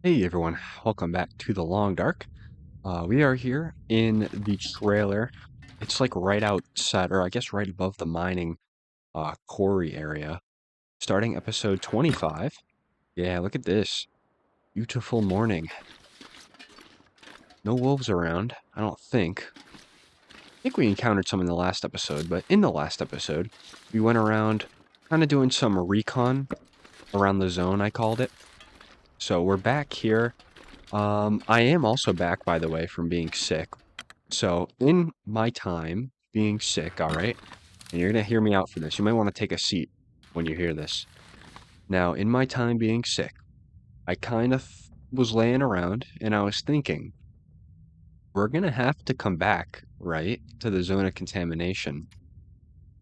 Hey everyone, welcome back to the Long Dark. We are here in the trailer. It's like right outside, or I guess right above the mining quarry area. Starting episode 25. Yeah, look at this. Beautiful morning. No wolves around, I don't think. I think we encountered some in the last episode, but in the last episode, we went around kind of doing some recon around the zone, I called it. So we're back here. I am also back, by the way, from being sick. So, in my time being sick, all right, and you're going to hear me out for this. You might want to take a seat when you hear this. Now, in my time being sick, I kind of was laying around and I was thinking, we're going to have to come back, right, to the zone of contamination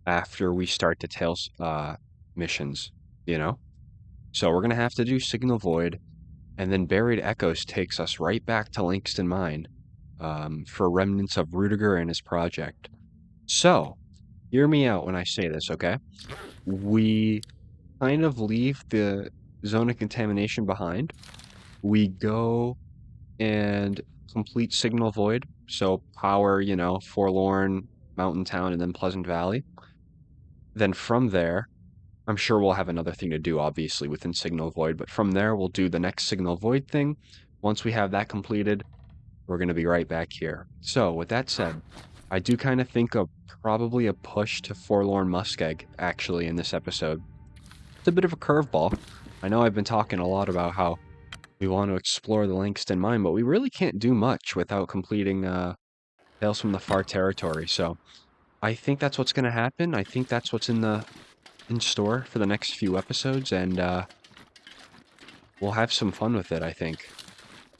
after we start the tails missions, you know? So, we're going to have to do Signal Void, and then Buried Echoes takes us right back to Langston Mine for remnants of Rudiger and his project. So, hear me out when I say this, okay? We kind of leave the zone of contamination behind. We go and complete Signal Void. So, power, Forlorn, Mountain Town, and then Pleasant Valley. Then from there, I'm sure we'll have another thing to do, obviously, within Signal Void. But from there, we'll do the next Signal Void thing. Once we have that completed, we're going to be right back here. So, with that said, I do kind of think of probably a push to Forlorn Muskeg, actually, in this episode. It's a bit of a curveball. I know I've been talking a lot about how we want to explore the Langston Mine, but we really can't do much without completing Tales from the Far Territory. So, I think that's what's going to happen. I think that's what's in store for the next few episodes, and we'll have some fun with it, I think.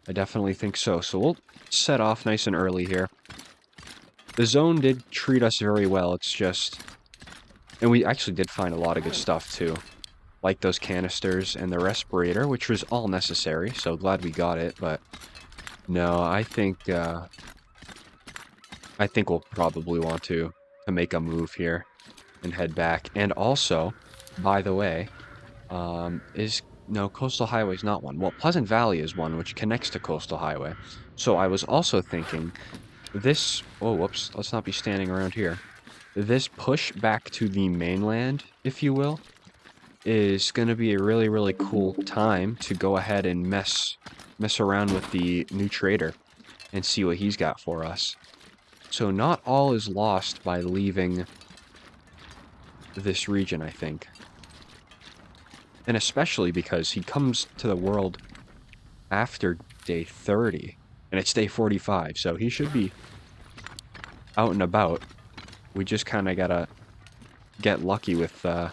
I definitely think so. So we'll set off nice and early here. The zone did treat us very well. It's just... And we actually did find a lot of good stuff, too. Like those canisters and the respirator, which was all necessary, so glad we got it, but... No, I think we'll probably want to make a move here and head back. And also, by the way, no, Coastal Highway is not one. Well, Pleasant Valley is one, which connects to Coastal Highway. So I was also thinking, this... Oh, whoops, let's not be standing around here. This push back to the mainland, if you will, is going to be a really, really cool time to go ahead and mess around with the new trader and see what he's got for us. So not all is lost by leaving this region, I think. And especially because he comes to the world after day 30, and it's day 45, so he should be out and about. We just kind of gotta get lucky with our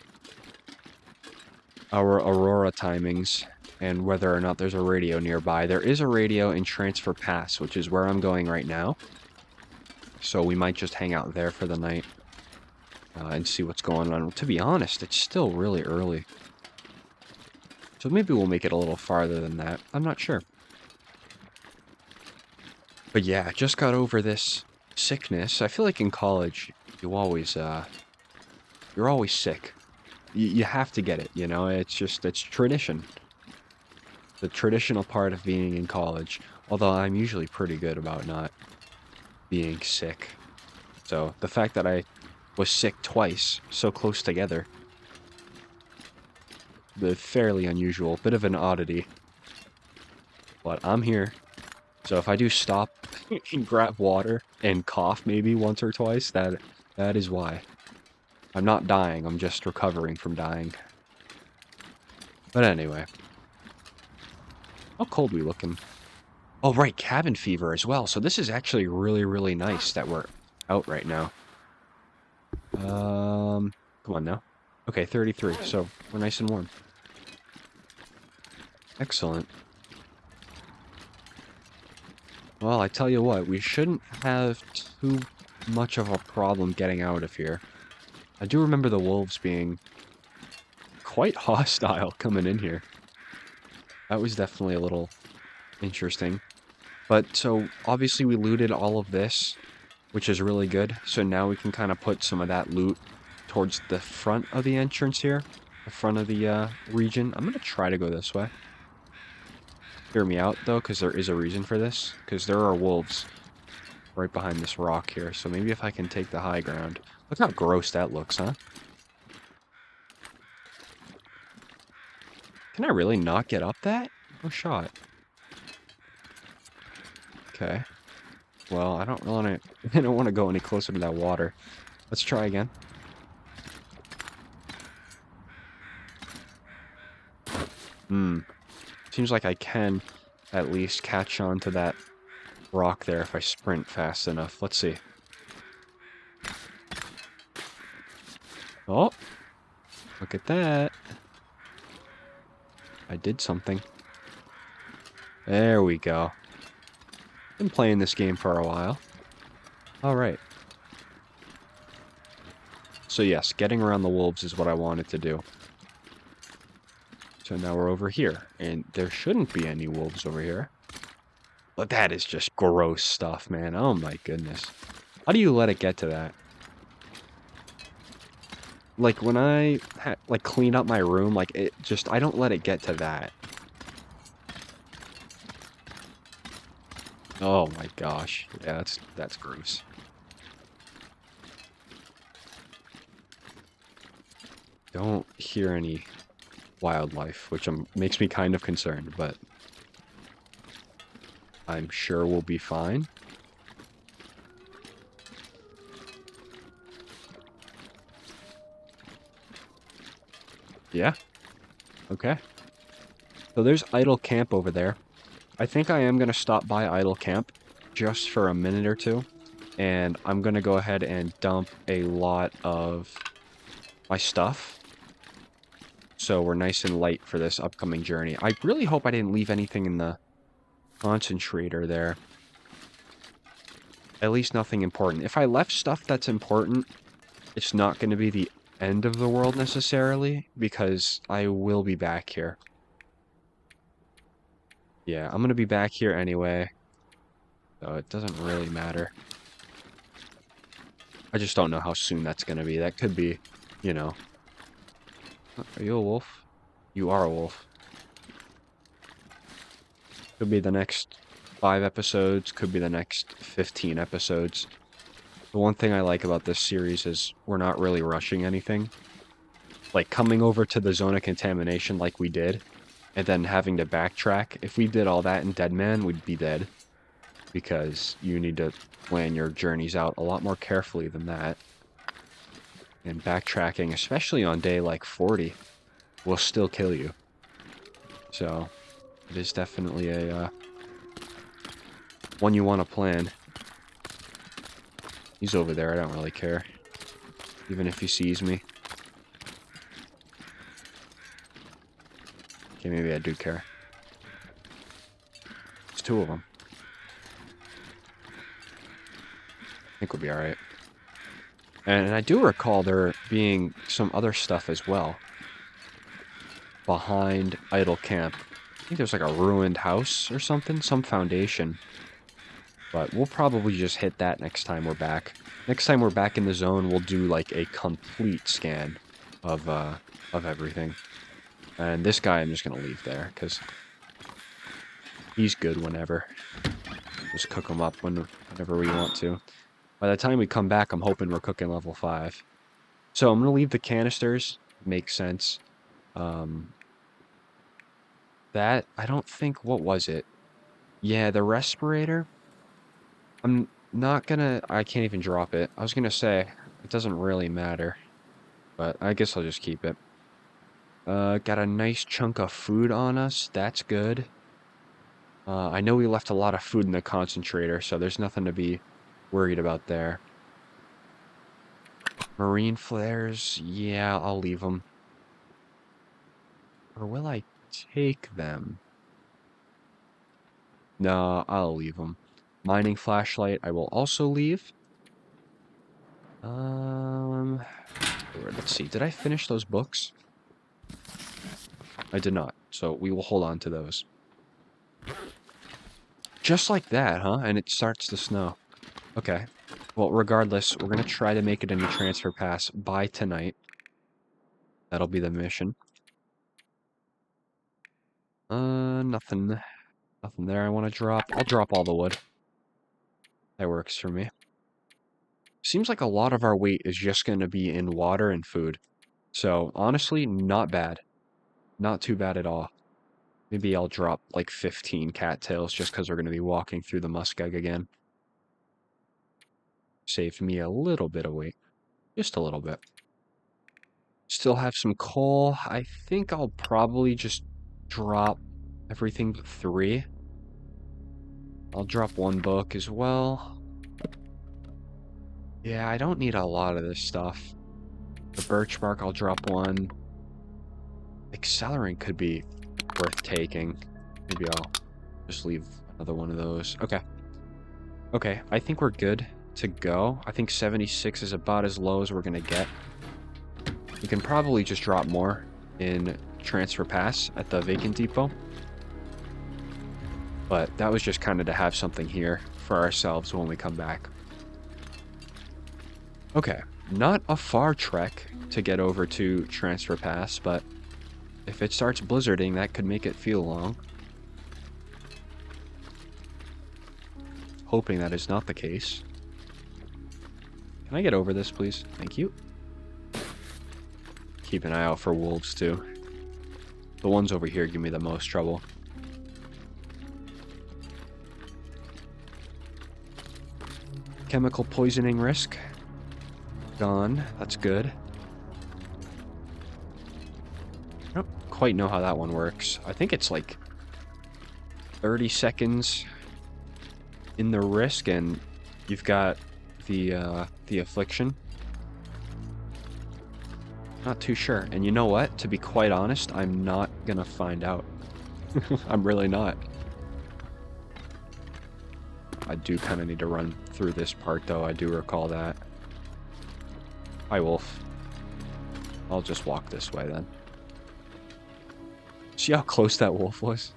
Aurora timings and whether or not there's a radio nearby. There is a radio in Transfer Pass, which is where I'm going right now. So we might just hang out there for the night and see what's going on. To be honest, it's still really early. So maybe we'll make it a little farther than that. I'm not sure. But yeah, I just got over this sickness. I feel like in college, you're always sick. You have to get it, you know? It's tradition. The traditional part of being in college. Although I'm usually pretty good about not being sick. So the fact that I was sick twice, so close together, fairly unusual, bit of an oddity. But I'm here. So if I do stop and grab water and cough maybe once or twice, that is why. I'm not dying, I'm just recovering from dying. But anyway. How cold we looking? Oh, right, cabin fever as well. So this is actually really, really nice that we're out right now. Come on now. Okay, 33, so we're nice and warm. Excellent. Well, I tell you what, we shouldn't have too much of a problem getting out of here. I do remember the wolves being quite hostile coming in here. That was definitely a little interesting. But, so, obviously we looted all of this, which is really good. So now we can kind of put some of that loot towards the front of the entrance here. The front of the region. I'm going to try to go this way. hear me out, though, because there is a reason for this. Because there are wolves right behind this rock here, so maybe if I can take the high ground. Look how gross that looks, huh? Can I really not get up that? No shot. Okay. Well, I don't want to. I don't want to go any closer to that water. Let's try again. Hmm. Seems like I can at least catch on to that rock there if I sprint fast enough. Let's see. Oh, look at that. I did something. There we go. Been playing this game for a while. All right. So yes, getting around the wolves is what I wanted to do. So now we're over here, and there shouldn't be any wolves over here. But that is just gross stuff, man. Oh my goodness. How do you let it get to that? Like, when I, like, clean up my room, like, it just, I don't let it get to that. Oh my gosh. Yeah, that's gross. Don't hear any wildlife, which makes me kind of concerned, but I'm sure we'll be fine. Yeah. Okay. So there's Idle Camp over there. I think I am going to stop by Idle Camp just for a minute or two. And I'm going to go ahead and dump a lot of my stuff. So we're nice and light for this upcoming journey. I really hope I didn't leave anything in the concentrator there. At least nothing important. If I left stuff that's important, it's not going to be the end of the world necessarily, because I will be back here. Yeah, I'm going to be back here anyway, so it doesn't really matter. I just don't know how soon that's going to be. That could be, you know... Are you a wolf? You are a wolf. Could be the next 5 episodes, could be the next 15 episodes. The one thing I like about this series is we're not really rushing anything. Like, coming over to the zone of contamination like we did, and then having to backtrack. If we did all that in Dead Man, we'd be dead. Because you need to plan your journeys out a lot more carefully than that. And backtracking, especially on day like 40, will still kill you. So, it is definitely a one you want to plan. He's over there, I don't really care. Even if he sees me. Okay, maybe I do care. There's 2 of them. I think we'll be alright. And I do recall there being some other stuff as well. Behind Idle Camp. I think there's like a ruined house or something. Some foundation. But we'll probably just hit that next time we're back. Next time we're back in the zone, we'll do like a complete scan of everything. And this guy I'm just going to leave there, because he's good whenever. Just cook him up whenever we want to. By the time we come back, I'm hoping we're cooking level 5. So I'm going to leave the canisters. Makes sense. That, I don't think, what was it? Yeah, the respirator. I'm not gonna, I can't even drop it. I was gonna say, it doesn't really matter. But I guess I'll just keep it. Got a nice chunk of food on us. That's good. I know we left a lot of food in the concentrator, so there's nothing to be worried about there. Marine flares, yeah, I'll leave them. Or will I take them? No, I'll leave them. Mining flashlight, I will also leave. Let's see, did I finish those books? I did not, so we will hold on to those. Just like that, huh? And it starts to snow. Okay. Well, regardless, we're going to try to make it a new transfer pass by tonight. That'll be the mission. Nothing. Nothing there I want to drop. I'll drop all the wood. That works for me. Seems like a lot of our weight is just going to be in water and food. So, honestly, not bad. Not too bad at all. Maybe I'll drop like 15 cattails just because we're going to be walking through the Muskeg again. Saved me a little bit of weight. Just a little bit. Still have some coal. I think I'll probably just drop everything but 3. I'll drop 1 book as well. Yeah, I don't need a lot of this stuff. The birch bark, I'll drop 1. Accelerant could be worth taking. Maybe I'll just leave another one of those. Okay. Okay, I think we're good to go. I think 76 is about as low as we're going to get. We can probably just drop more in Transfer Pass at the Vacant Depot. But that was just kind of to have something here for ourselves when we come back. Okay, not a far trek to get over to Transfer Pass, but if it starts blizzarding, that could make it feel long. Hoping that is not the case. Can I get over this, please? Thank you. Keep an eye out for wolves, too. The ones over here give me the most trouble. Chemical poisoning risk. Gone. That's good. I don't quite know how that one works. I think it's like 30 seconds in the risk, and you've got the affliction. Not too sure. And you know what? To be quite honest, I'm not gonna find out. I'm really not. I do kind of need to run through this part, though. I do recall that. Hi, wolf. I'll just walk this way, then. See how close that wolf was?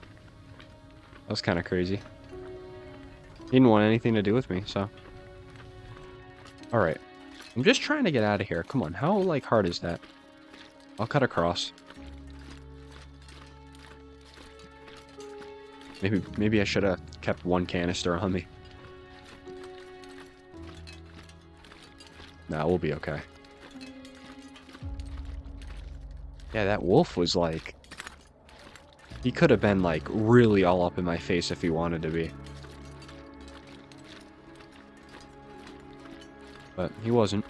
That was kind of crazy. He didn't want anything to do with me, so... Alright. I'm just trying to get out of here. Come on, how, like, hard is that? I'll cut across. Maybe I should have kept 1 canister on me. Nah, we'll be okay. Yeah, that wolf was like... He could have been, like, really all up in my face if he wanted to be. But he wasn't.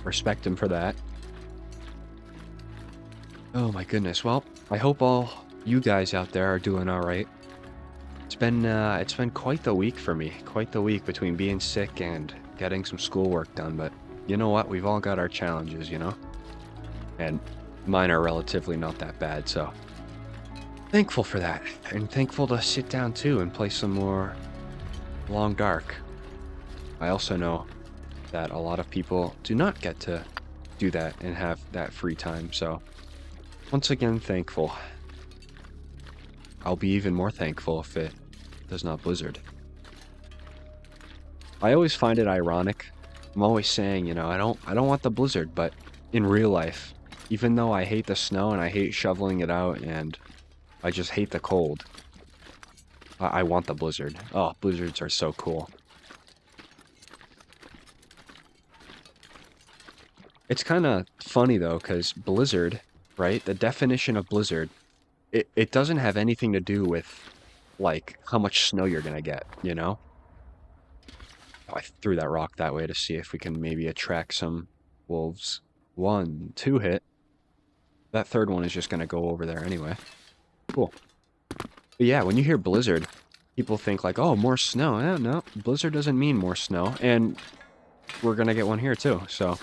Respect him for that. Oh my goodness. Well, I hope all you guys out there are doing alright. It's been quite the week for me. Quite the week between being sick and getting some schoolwork done. But you know what? We've all got our challenges, you know? And mine are relatively not that bad, so... Thankful for that. And thankful to sit down, too, and play some more Long Dark. I also know that a lot of people do not get to do that and have that free time, so... Once again, thankful. I'll be even more thankful if it does not blizzard. I always find it ironic. I'm always saying, you know, I don't want the blizzard, but in real life, even though I hate the snow and I hate shoveling it out and I just hate the cold, I want the blizzard. Oh, blizzards are so cool. It's kind of funny though, because blizzard, right? The definition of blizzard, it doesn't have anything to do with, like, how much snow you're gonna get, you know? Oh, I threw that rock that way to see if we can maybe attract some wolves. 1, 2 hit. That third one is just gonna go over there anyway. Cool. But yeah, when you hear blizzard, people think like, oh, more snow. No, blizzard doesn't mean more snow. And we're gonna get one here too, so...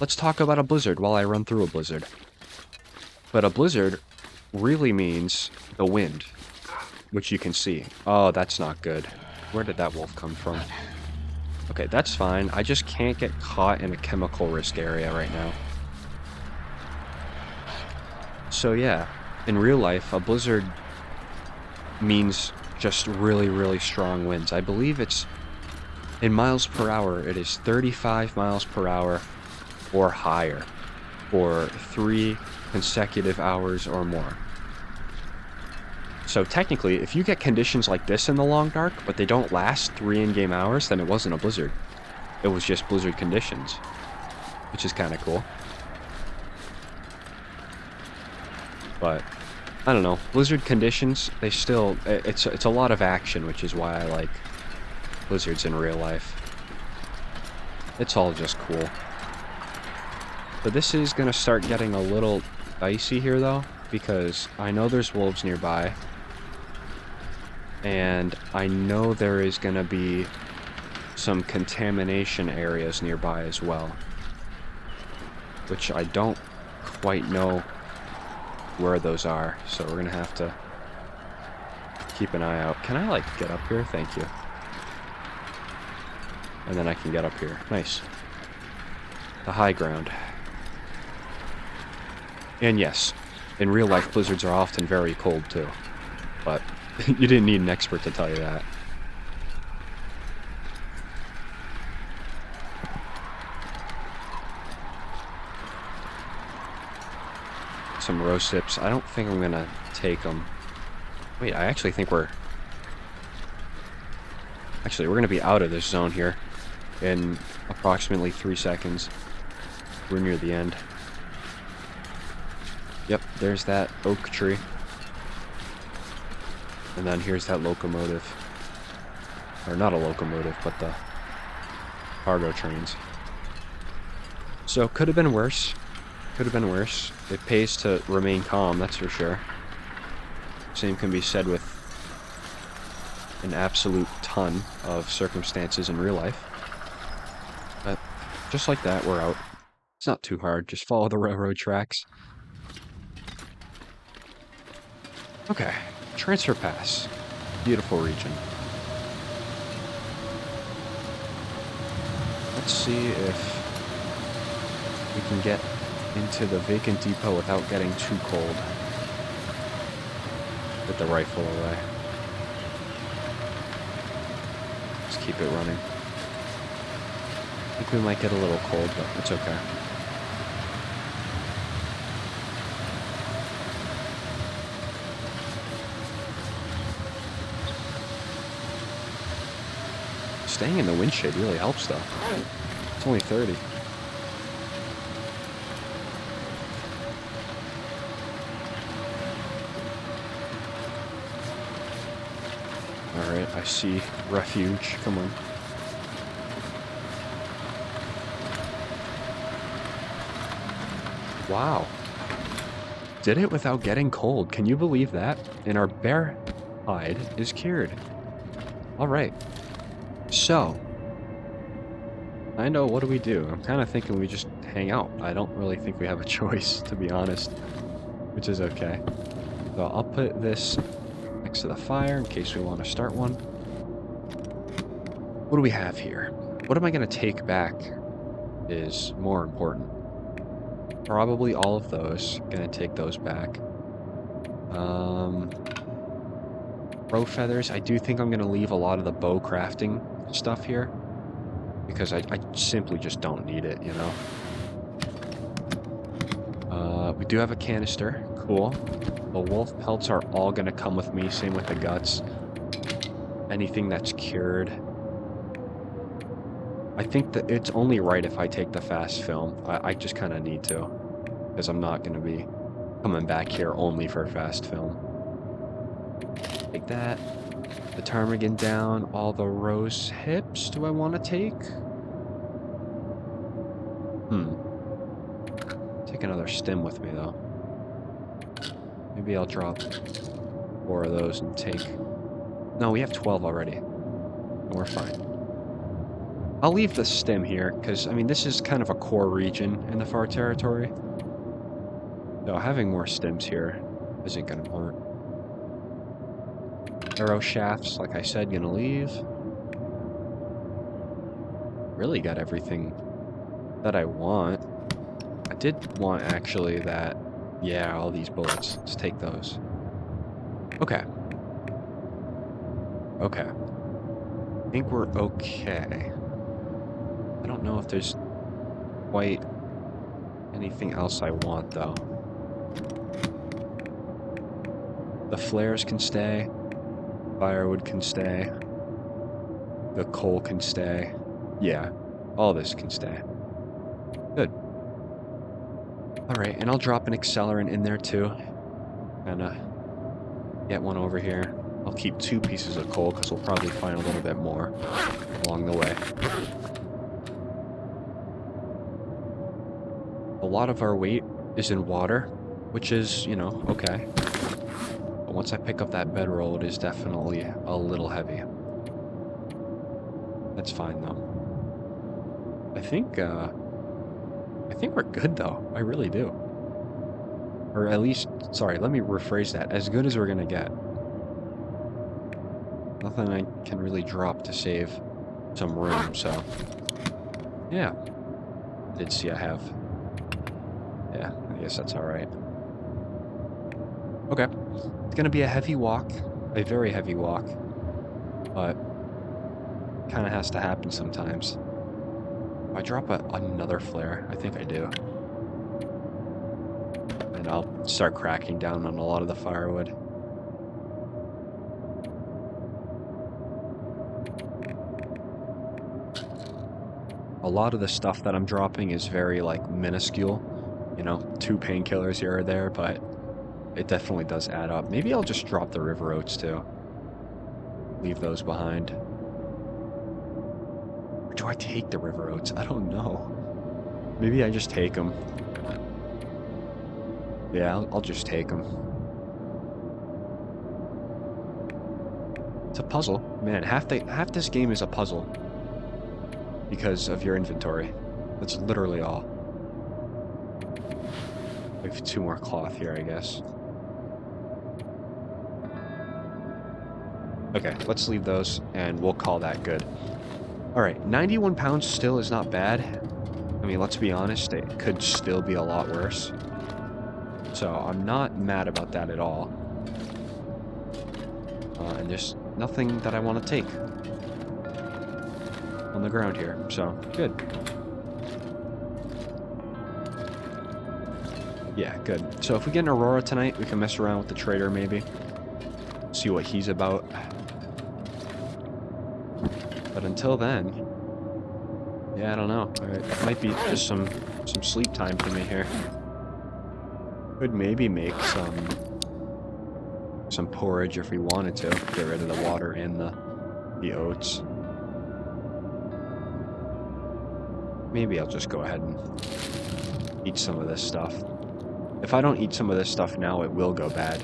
Let's talk about a blizzard while I run through a blizzard. But a blizzard really means the wind, which you can see. Oh, that's not good. Where did that wolf come from? Okay, that's fine. I just can't get caught in a chemical risk area right now. So yeah, in real life, a blizzard means just really, really strong winds. I believe it's, in miles per hour, it is 35 miles per hour or higher for 3 consecutive hours or more. So technically, if you get conditions like this in the long dark, but they don't last 3 in-game hours, then it wasn't a blizzard. It was just blizzard conditions, which is kind of cool. But I don't know. Blizzard conditions, they still... It's a lot of action, which is why I like blizzards in real life. It's all just cool. But this is going to start getting a little dicey here, though, because I know there's wolves nearby. And I know there is going to be some contamination areas nearby as well. Which I don't quite know where those are, so we're going to have to keep an eye out. Can I, like, get up here? Thank you. And then I can get up here. Nice. The high ground. And yes, in real life, blizzards are often very cold, too. But you didn't need an expert to tell you that. Some rose sips. I don't think I'm gonna take them. Wait, I actually think we're gonna be out of this zone here in approximately 3 seconds. We're near the end. Yep, there's that oak tree. And then here's that locomotive. Or not a locomotive, but the cargo trains. So, could have been worse. Could have been worse. It pays to remain calm, that's for sure. Same can be said with an absolute ton of circumstances in real life. But just like that, we're out. It's not too hard, just follow the railroad tracks. Okay, transfer pass. Beautiful region. Let's see if we can get into the vacant depot without getting too cold. Put the rifle away. Let's keep it running. I think we might get a little cold, but it's okay. Staying in the wind shade really helps, though. It's only 30. Alright, I see refuge. Come on. Wow. Did it without getting cold. Can you believe that? And our bear hide is cured. Alright. So. I know, what do we do? I'm kind of thinking we just hang out. I don't really think we have a choice, to be honest. Which is okay. So I'll put this next to the fire in case we want to start one. What do we have here? What am I going to take back is more important. Probably all of those. Gonna take those back. Bow feathers. I do think I'm gonna leave a lot of the bow crafting stuff here. Because I simply just don't need it, you know? We do have a canister. Cool. The wolf pelts are all gonna come with me. Same with the guts. Anything that's cured. I think that it's only right if I take the fast film. I just kind of need to. Because I'm not going to be coming back here only for fast film. Take that. The ptarmigan down. All the rose hips do I want to take? Take another stem with me, though. Maybe I'll drop 4 of those and take... No, we have 12 already. And we're fine. I'll leave the stem here, because, I mean, this is kind of a core region in the far territory. So having more stems here isn't going to hurt. Arrow shafts, like I said, going to leave. Really got everything that I want. I did want, actually, that... Yeah, all these bullets. Let's take those. Okay. Okay. I think we're okay. I don't know if there's quite anything else I want, though. The flares can stay. Firewood can stay. The coal can stay. Yeah, all this can stay. Good. Alright, and I'll drop an accelerant in there too. Kinda get one over here. I'll keep 2 pieces of coal because we'll probably find a little bit more along the way. A lot of our weight is in water, which is, you know, okay. But once I pick up that bedroll, it is definitely a little heavy. That's fine though. I think we're good though. I really do. Or at least, sorry, let me rephrase that. As good as we're gonna get. Nothing I can really drop to save some room, so. Yeah. I did see I have. Yeah, I guess that's alright. Okay. It's gonna be a heavy walk. A very heavy walk. But kinda has to happen sometimes. If I drop another flare, I think I do. And I'll start cracking down on a lot of the firewood. A lot of the stuff that I'm dropping is very, like, minuscule. You know, 2 painkillers here or there, but it definitely does add up. Maybe I'll just drop the river oats, too. Leave those behind. Or do I take the river oats? I don't know. Maybe I just take them. Yeah, I'll just take them. It's a puzzle. Man, half this game is a puzzle. Because of your inventory. That's literally all. We have 2 more cloth here, I guess. Okay, let's leave those, and we'll call that good. Alright, 91 pounds still is not bad. I mean, let's be honest, it could still be a lot worse. So, I'm not mad about that at all. And there's nothing that I want to take on the ground here, so good. Yeah, good. So if we get an Aurora tonight, we can mess around with the trader maybe. See what he's about. But until then, yeah, I don't know. It might be just some sleep time for me here. Could maybe make some porridge if we wanted to. Get rid of the water and the oats. Maybe I'll just go ahead and eat some of this stuff. If I don't eat some of this stuff now, it will go bad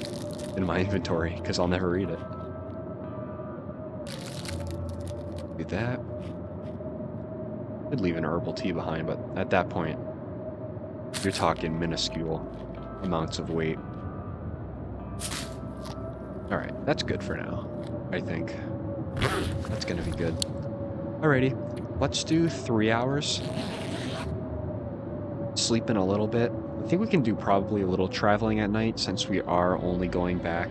in my inventory, because I'll never eat it. Do that. Could leave an herbal tea behind, but at that point, you're talking minuscule amounts of weight. Alright, that's good for now, I think. That's gonna be good. Alrighty, let's do 3 hours. Sleep in a little bit. I think we can do probably a little traveling at night since we are only going back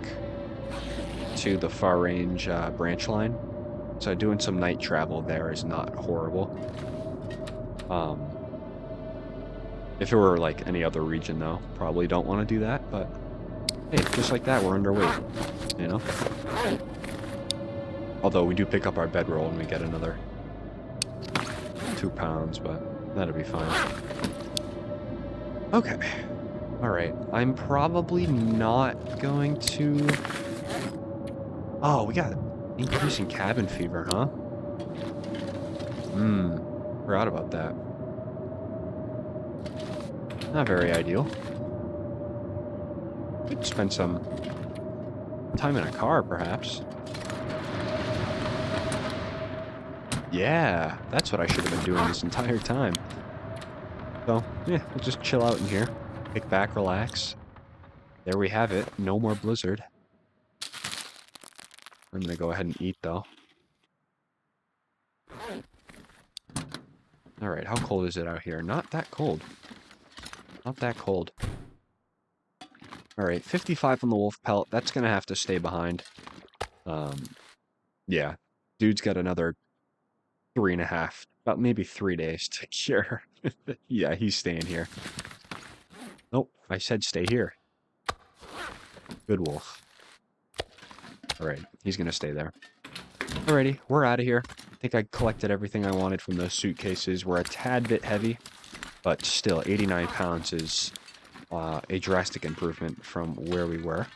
to the far range branch line. So doing some night travel there is not horrible. If it were like any other region though, probably don't want to do that, but hey, just like that, we're underweight, you know? Although we do pick up our bedroll and we get another 2 pounds, but that'll be fine. Okay. Alright, I'm probably not going to... Oh, we got increasing cabin fever, huh? Forgot about that. Not very ideal. Could spend some time in a car, perhaps. Yeah, that's what I should have been doing this entire time. So, yeah, we'll just chill out in here. Kick back, relax. There we have it. No more blizzard. I'm gonna go ahead and eat, though. Alright, how cold is it out here? Not that cold. Not that cold. Alright, 55 on the wolf pelt. That's gonna have to stay behind. Yeah. Dude's got another 3.5, about maybe 3 days to cure. Yeah, he's staying here. Nope, I said stay here. Good wolf. Alright, he's gonna stay there. Alrighty, we're out of here. I think I collected everything I wanted from those suitcases. We're a tad bit heavy, but still, 89 pounds is a drastic improvement from where we were.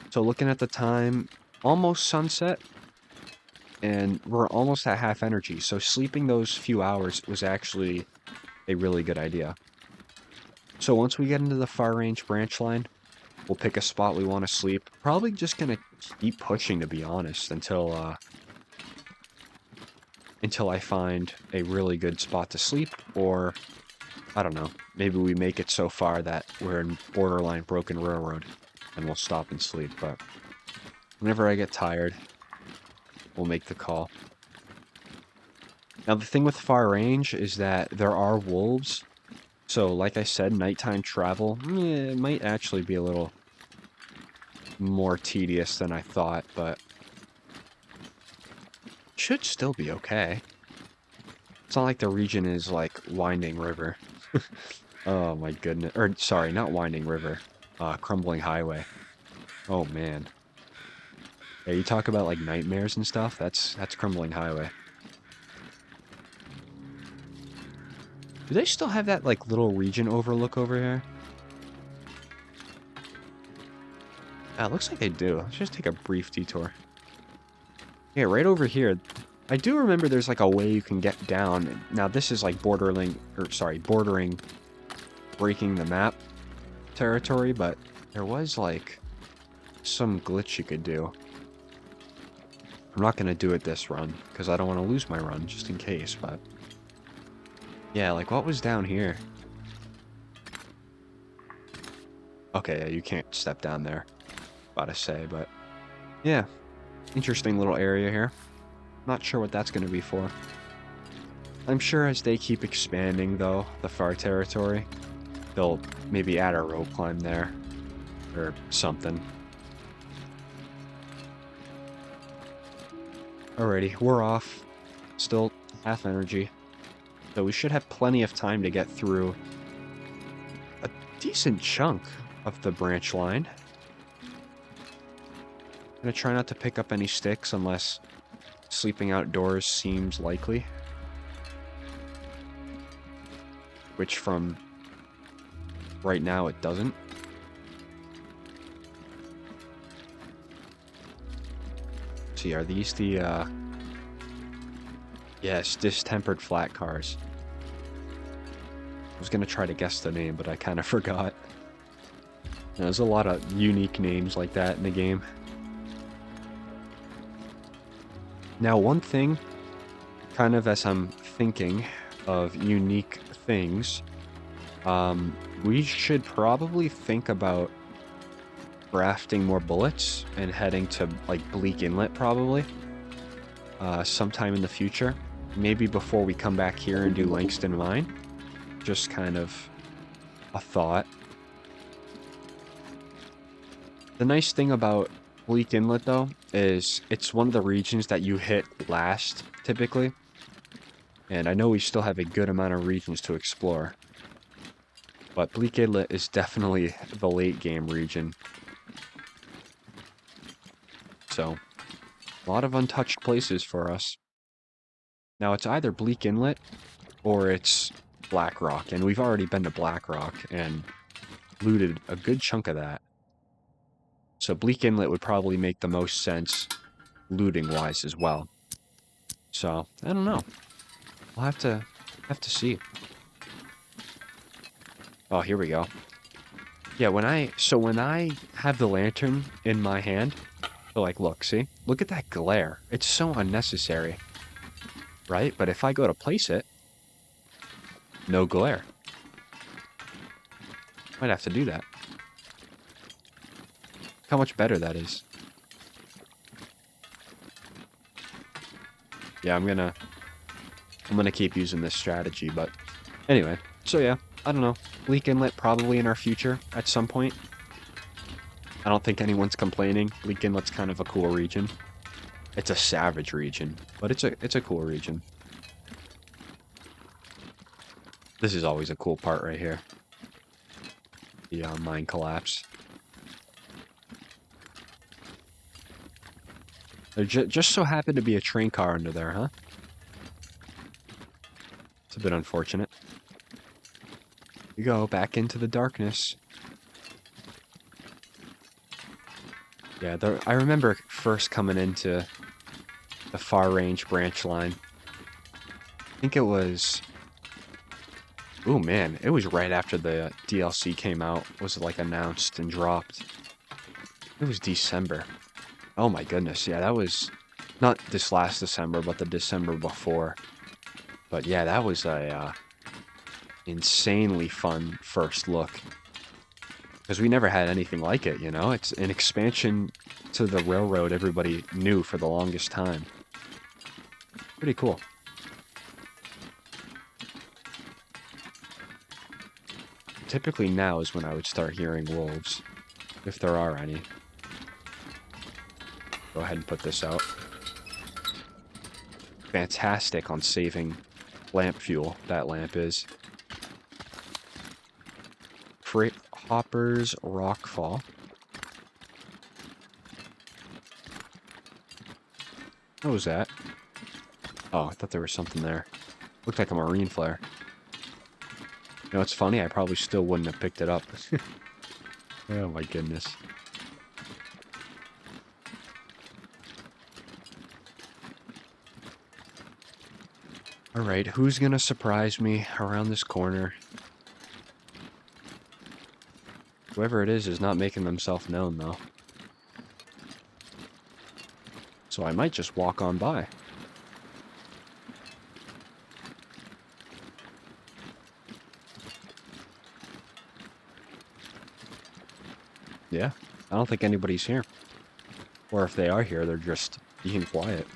So looking at the time, almost sunset, and we're almost at half energy. So sleeping those few hours was actually a really good idea. So once we get into the far range branch line, we'll pick a spot we want to sleep. Probably just gonna keep pushing, to be honest, until I find a really good spot to sleep, or I don't know, maybe we make it so far that we're in borderline broken railroad and we'll stop and sleep. But whenever I get tired, we'll make the call. Now the thing with far range is that there are wolves, so like I said, nighttime travel it might actually be a little more tedious than I thought, but should still be okay. It's not like the region is like Winding River. Oh my goodness. Or, sorry, not Winding River. Crumbling Highway. Oh man. Yeah, you talk about like nightmares and stuff, that's Crumbling Highway. Do they still have that like little region overlook over here? It looks like they do. Let's just take a brief detour. Yeah, right over here. I do remember there's like a way you can get down. Now this is like bordering breaking the map territory, but there was like some glitch you could do. I'm not gonna do it this run because I don't want to lose my run just in case, but yeah, like what was down here? Okay, yeah, you can't step down there. About to say, but yeah, interesting little area here. Not sure what that's gonna be for. I'm sure as they keep expanding though, the far territory, they'll maybe add a rope climb there or something. Alrighty, we're off. Still half energy. So we should have plenty of time to get through a decent chunk of the branch line. I'm gonna try not to pick up any sticks unless sleeping outdoors seems likely. Which from right now it doesn't. See, are these the, yes, distempered flat cars. I was gonna try to guess the name, but I kind of forgot. There's a lot of unique names like that in the game. Now, one thing, kind of as I'm thinking of unique things, we should probably think about crafting more bullets and heading to, like, Bleak Inlet, probably. Sometime in the future. Maybe before we come back here and do Langston Mine. Just kind of a thought. The nice thing about Bleak Inlet, though, is it's one of the regions that you hit last, typically. And I know we still have a good amount of regions to explore. But Bleak Inlet is definitely the late game region. So, a lot of untouched places for us. Now, it's either Bleak Inlet or it's Black Rock. And we've already been to Black Rock and looted a good chunk of that. So Bleak Inlet would probably make the most sense looting-wise as well. So, I don't know. We'll have to see. Oh, here we go. Yeah, when I have the lantern in my hand, so like, look, see? Look at that glare. It's so unnecessary. Right? But if I go to place it, no glare. Might have to do that. How much better that is. Yeah, I'm gonna keep using this strategy, but anyway. So yeah, I don't know. Bleak Inlet probably in our future at some point. I don't think anyone's complaining. Bleak Inlet's kind of a cool region. It's a savage region, but it's a cool region. This is always a cool part right here. The mine collapse. There just so happened to be a train car under there, huh? It's a bit unfortunate. You go back into the darkness. Yeah, I remember first coming into the far range branch line. I think it was... Oh man, it was right after the DLC came out. Was like announced and dropped. It was December. Oh my goodness, yeah, that was not this last December, but the December before. But yeah, that was a insanely fun first look. Because we never had anything like it, you know? It's an expansion to the railroad everybody knew for the longest time. Pretty cool. Typically now is when I would start hearing wolves, if there are any. Go ahead and put this out. Fantastic on saving lamp fuel, that lamp is. Freight Hopper's Rockfall. What was that? Oh, I thought there was something there. Looked like a marine flare. You know, it's funny, I probably still wouldn't have picked it up. Oh my goodness. Alright, who's gonna surprise me around this corner? Whoever it is not making themselves known, though. So I might just walk on by. Yeah, I don't think anybody's here. Or if they are here, they're just being quiet.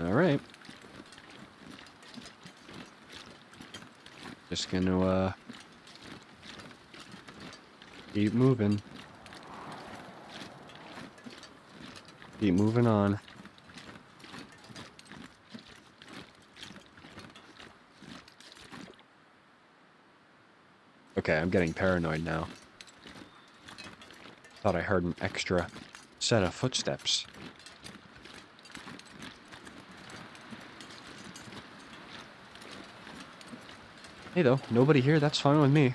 Alright. Just gonna, keep moving. Keep moving on. Okay, I'm getting paranoid now. Thought I heard an extra set of footsteps. Hey though, nobody here, that's fine with me.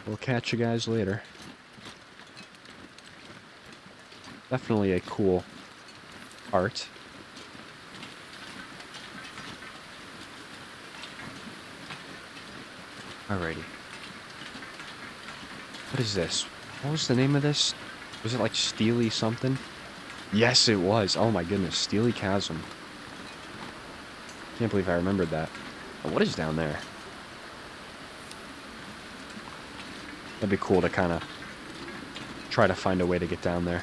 We'll catch you guys later. Definitely a cool art. Alrighty. What is this? What was the name of this? Was it like Steely something? Yes, it was. Oh my goodness, Steely Chasm. Can't believe I remembered that. But what is down there? That'd be cool to kind of try to find a way to get down there.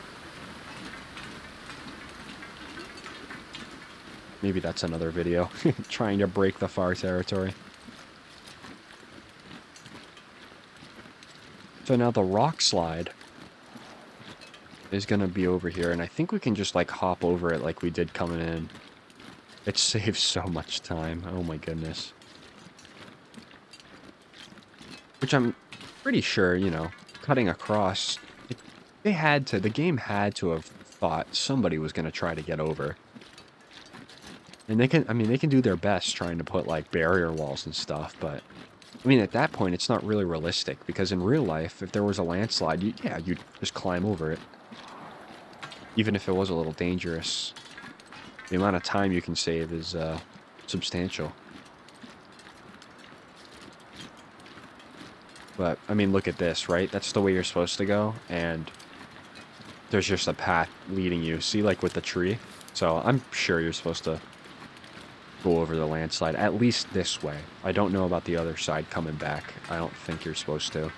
Maybe that's another video. Trying to break the far territory. So now the rock slide is going to be over here, and I think we can just like hop over it like we did coming in. It saves so much time. Oh my goodness. Which I'm pretty sure, you know, cutting across, the game had to have thought somebody was going to try to get over. And they can do their best trying to put like barrier walls and stuff, but I mean, at that point, it's not really realistic, because in real life, if there was a landslide, you'd just climb over it. Even if it was a little dangerous. The amount of time you can save is substantial. But, I mean, look at this, right? That's the way you're supposed to go, and there's just a path leading you. See, like with the tree? So, I'm sure you're supposed to go over the landslide, at least this way. I don't know about the other side coming back. I don't think you're supposed to.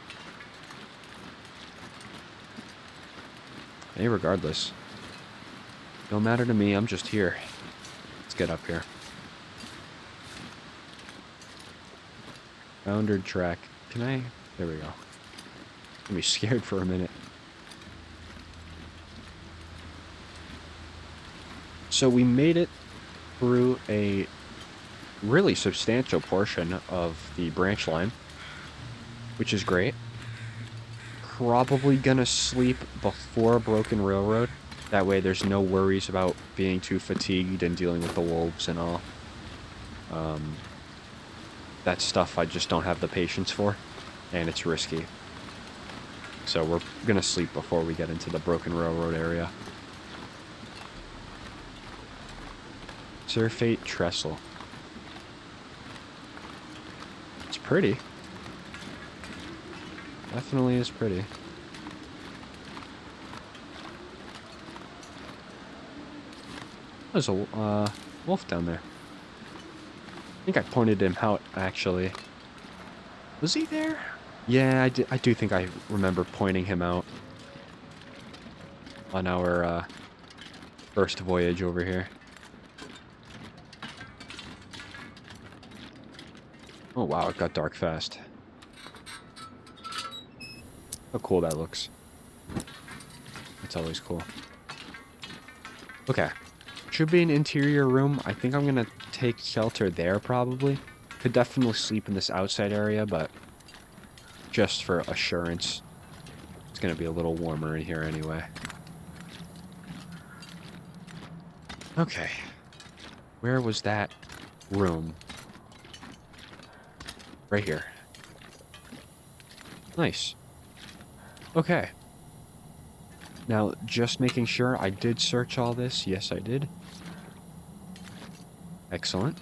Hey, regardless. No matter to me, I'm just here. Let's get up here. Bounded track. Can I? There we go. I'm be scared for a minute. So we made it through a really substantial portion of the branch line, which is great. probably gonna sleep before Broken Railroad. That way there's no worries about being too fatigued and dealing with the wolves and all. That stuff I just don't have the patience for, and it's risky. So we're gonna sleep before we get into the Broken Railroad area. Surfeit Trestle. It's pretty. Definitely is pretty. There's a wolf down there. I think I pointed him out, actually. Was he there? Yeah, I do think I remember pointing him out on our first voyage over here. Oh wow, it got dark fast. How cool that looks. It's always cool. Okay. Should be an interior room. I think I'm gonna take shelter there, probably. Could definitely sleep in this outside area, but just for assurance, it's gonna be a little warmer in here anyway. Okay. Where was that room? Right here. Nice. Okay. Now, just making sure I did search all this. Yes, I did. Excellent.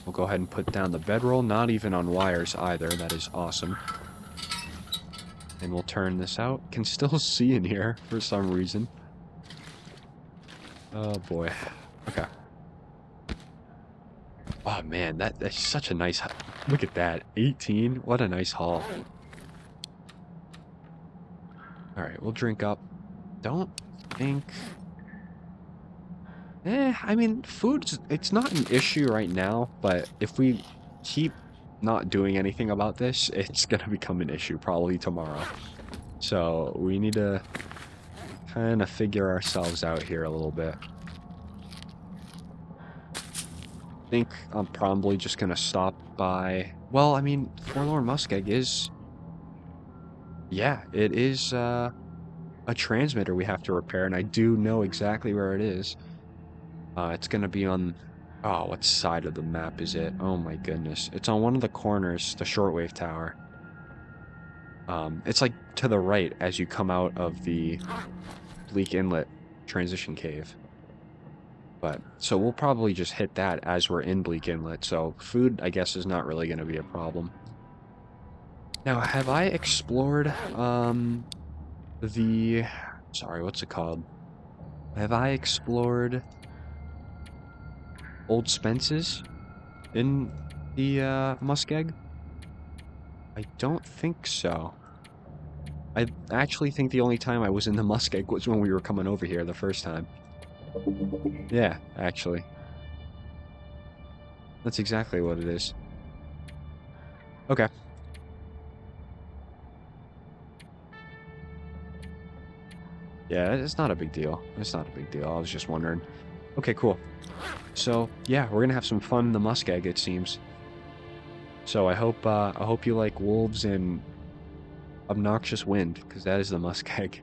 We'll go ahead and put down the bedroll. Not even on wires either. That is awesome. And we'll turn this out. Can still see in here for some reason. Oh boy. Okay. Oh man, that's such a nice... Look at that. 18. What a nice haul. Alright, we'll drink up. Don't think... I mean, food's... It's not an issue right now, but if we keep not doing anything about this, it's gonna become an issue probably tomorrow. So, we need to kind of figure ourselves out here a little bit. I think I'm probably just gonna stop by... Well, I mean, Forlorn Muskeg is... Yeah, it is, a transmitter we have to repair, and I do know exactly where it is. It's gonna be on... Oh, what side of the map is it? Oh my goodness. It's on one of the corners, the shortwave tower. It's like to the right as you come out of the Bleak Inlet transition cave. But, so we'll probably just hit that as we're in Bleak Inlet, so food, I guess, is not really gonna be a problem. Now, have I explored, the... Sorry, what's it called? Have I explored Old Spence's in the Muskeg? I don't think so. I actually think the only time I was in the Muskeg was when we were coming over here the first time. Yeah, actually. That's exactly what it is. Okay. Yeah, it's not a big deal. It's not a big deal. I was just wondering. Okay, cool. So, yeah, we're gonna have some fun in the Muskeg, it seems. So I hope you like wolves and obnoxious wind, because that is the Muskeg.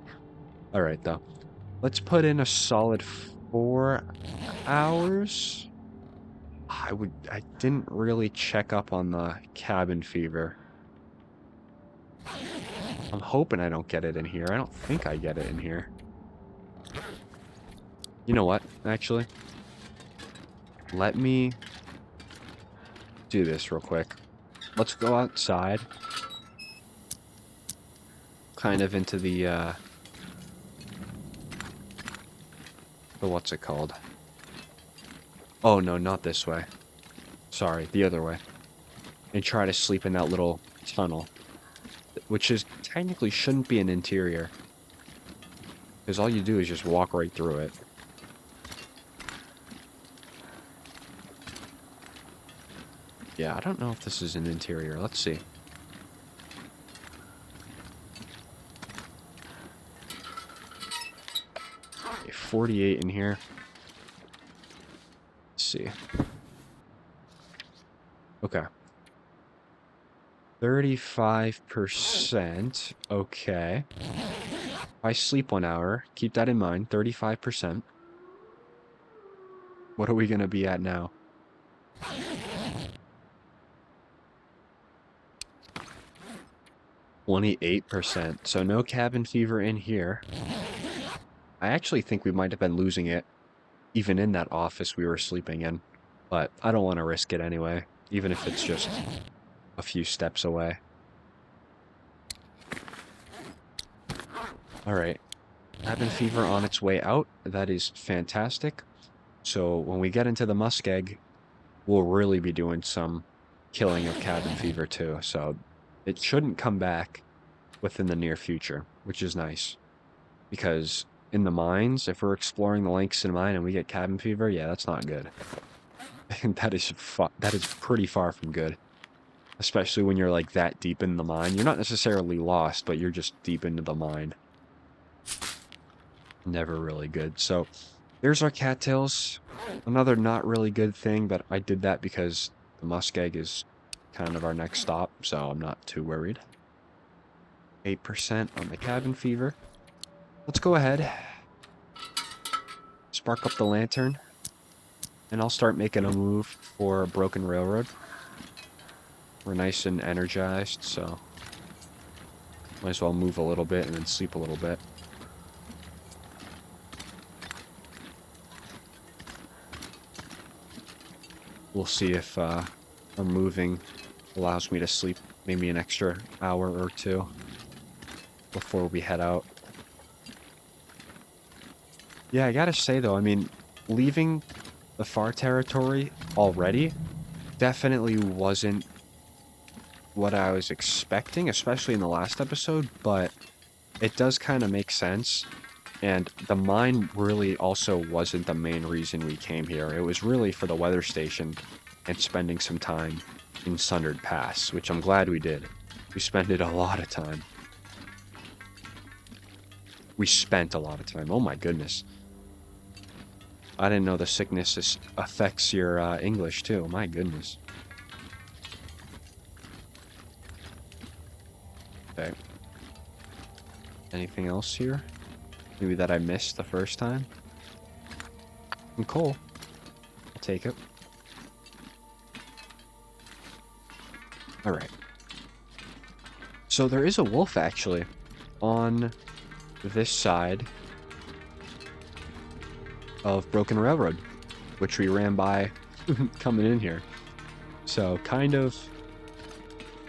Alright, though. Let's put in a solid 4 hours. I didn't really check up on the cabin fever. I'm hoping I don't get it in here. I don't think I get it in here. You know what, actually? Let me do this real quick. Let's go outside. Kind of into the what's it called? Oh, no, not this way. Sorry, the other way. And try to sleep in that little tunnel. Which is technically shouldn't be an interior. Because all you do is just walk right through it. Yeah, I don't know if this is an interior. Let's see. Okay, 48 in here. Let's see. Okay. 35%. Okay. If I sleep 1 hour, keep that in mind. 35%. What are we going to be at now? 28%. So no cabin fever in here. I actually think we might have been losing it even in that office we were sleeping in. But I don't want to risk it anyway, even if it's just a few steps away. All right. Cabin fever on its way out. That is fantastic. So when we get into the Muskeg, we'll really be doing some killing of cabin fever too. So it shouldn't come back within the near future, which is nice. Because in the mines, if we're exploring the Langston mine and we get cabin fever, yeah, that's not good. that is pretty far from good. Especially when you're like that deep in the mine. You're not necessarily lost, but you're just deep into the mine. Never really good. So there's our cattails. Another not really good thing, but I did that because the Muskeg is kind of our next stop, so I'm not too worried. 8% on the cabin fever. Let's go ahead. Spark up the lantern. And I'll start making a move for Broken Railroad. We're nice and energized, so might as well move a little bit and then sleep a little bit. We'll see if our moving allows me to sleep maybe an extra hour or two before we head out. Yeah, I gotta say though, I mean, leaving the far territory already definitely wasn't what I was expecting, especially in the last episode, but it does kind of make sense. And the mine really also wasn't the main reason we came here. It was really for the weather station and spending some time in Sundered Pass, which I'm glad we did. We spent a lot of time. We spent a lot of time. Oh my goodness. I didn't know the sickness affects your English too. My goodness. Okay. Anything else here? Maybe that I missed the first time? Some coal. I'll take it. Alright. So there is a wolf, actually, on this side of Broken Railroad, which we ran by coming in here. So, kind of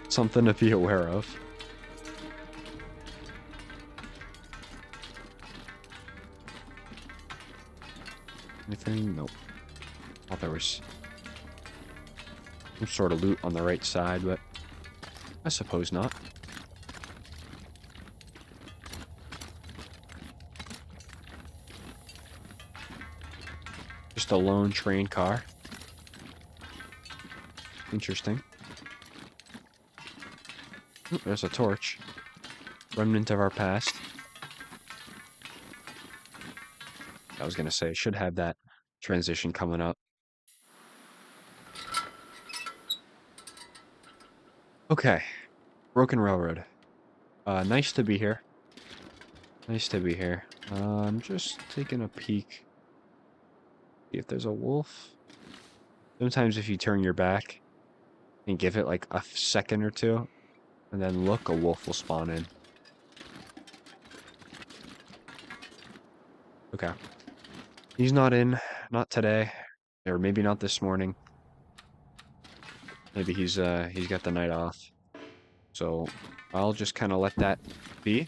something to be aware of. Anything? Nope. Thought there was some sort of loot on the right side, but I suppose not. Just a lone train car. Interesting. Ooh, there's a torch. Remnant of our past. I was gonna say, should have that transition coming up. Okay. Broken Railroad. Nice to be here. Nice to be here. I'm just taking a peek. See if there's a wolf. Sometimes if you turn your back and give it like a second or two, and then look, a wolf will spawn in. Okay. He's not in. Not today. Or maybe not this morning. Maybe he's got the night off. So I'll just kind of let that be.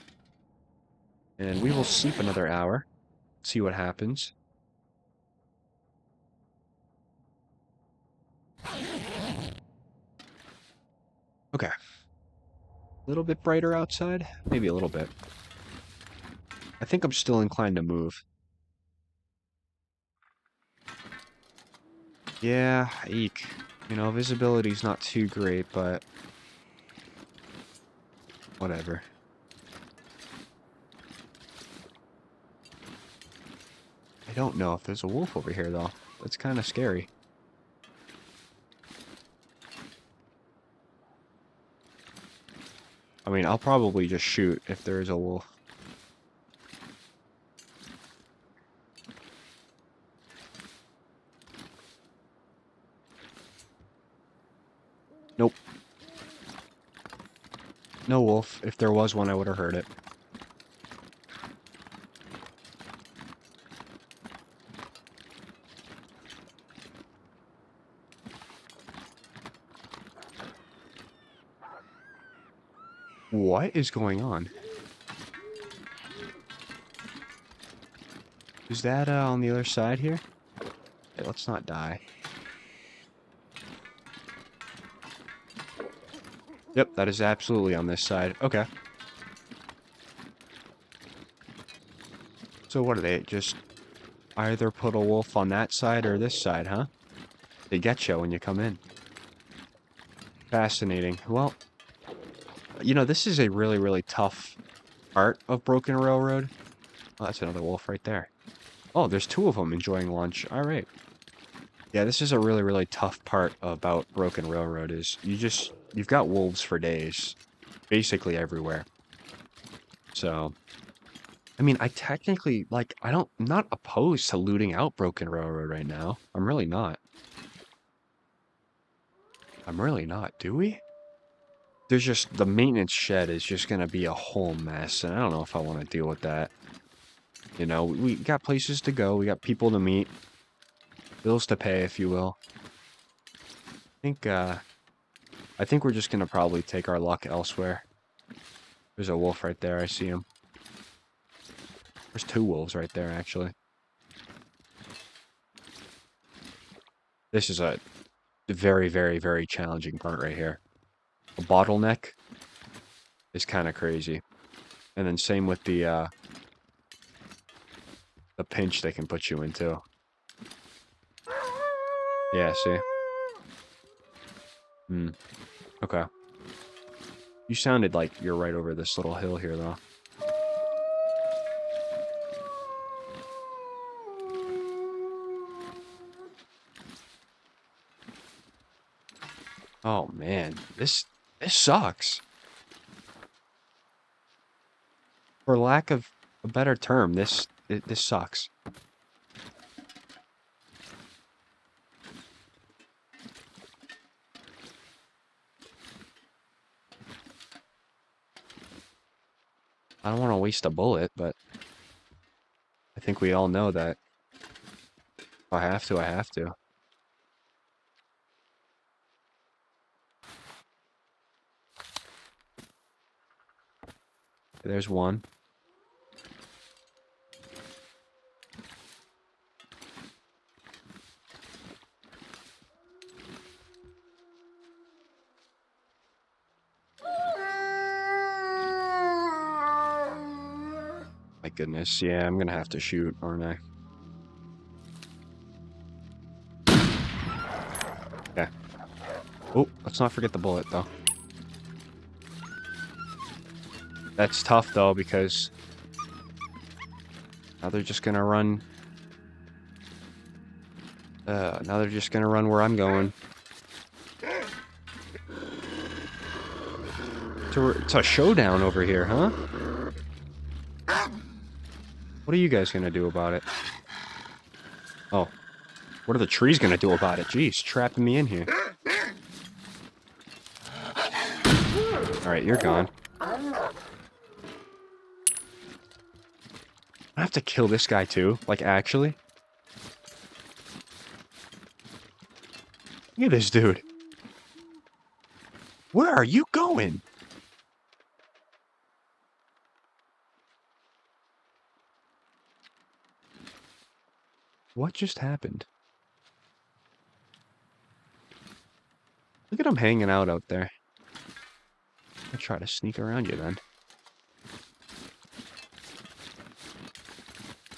And we will sleep another hour. See what happens. Okay. A little bit brighter outside? Maybe a little bit. I think I'm still inclined to move. Yeah, eek. You know, visibility's not too great, but whatever. I don't know if there's a wolf over here, though. That's kind of scary. I mean, I'll probably just shoot if there is a wolf. Nope. No wolf. If there was one, I would have heard it. What is going on? Is that on the other side here? Hey, let's not die. Yep, that is absolutely on this side. Okay. So what are they? Just either put a wolf on that side or this side, huh? They get you when you come in. Fascinating. Well, you know, this is a really, really tough part of Broken Railroad. Oh, that's another wolf right there. Oh, there's two of them enjoying lunch. All right. Yeah, this is a really, really tough part about Broken Railroad is you've got wolves for days, basically everywhere. So, I mean, I technically, like, I'm not opposed to looting out Broken Railroad right now. I'm really not. I'm really not. Do we? There's just, the maintenance shed is just gonna be a whole mess, and I don't know if I want to deal with that. You know, we got places to go, we got people to meet, bills to pay, if you will. I think we're just gonna probably take our luck elsewhere. There's a wolf right there, I see him. There's two wolves right there, actually. This is a very, very, very challenging part right here. A bottleneck is kind of crazy. And then same with the pinch they can put you into. Yeah, see? Hmm. Okay. You sounded like you're right over this little hill here, though. Oh, man. This sucks. For lack of a better term, this sucks. I don't want to waste a bullet, but I think we all know that if I have to, I have to. There's one. My goodness, yeah, I'm gonna have to shoot, aren't I? Okay. Oh, let's not forget the bullet, though. That's tough, though, because now they're just gonna run. Now they're just gonna run where I'm going. It's a showdown over here, huh? What are you guys gonna do about it? Oh. What are the trees gonna do about it? Jeez, trapping me in here. Alright, you're gone. I have to kill this guy too? Like, actually? Look at this dude. Where are you going? What just happened? Look at him hanging out there. I'll try to sneak around you then.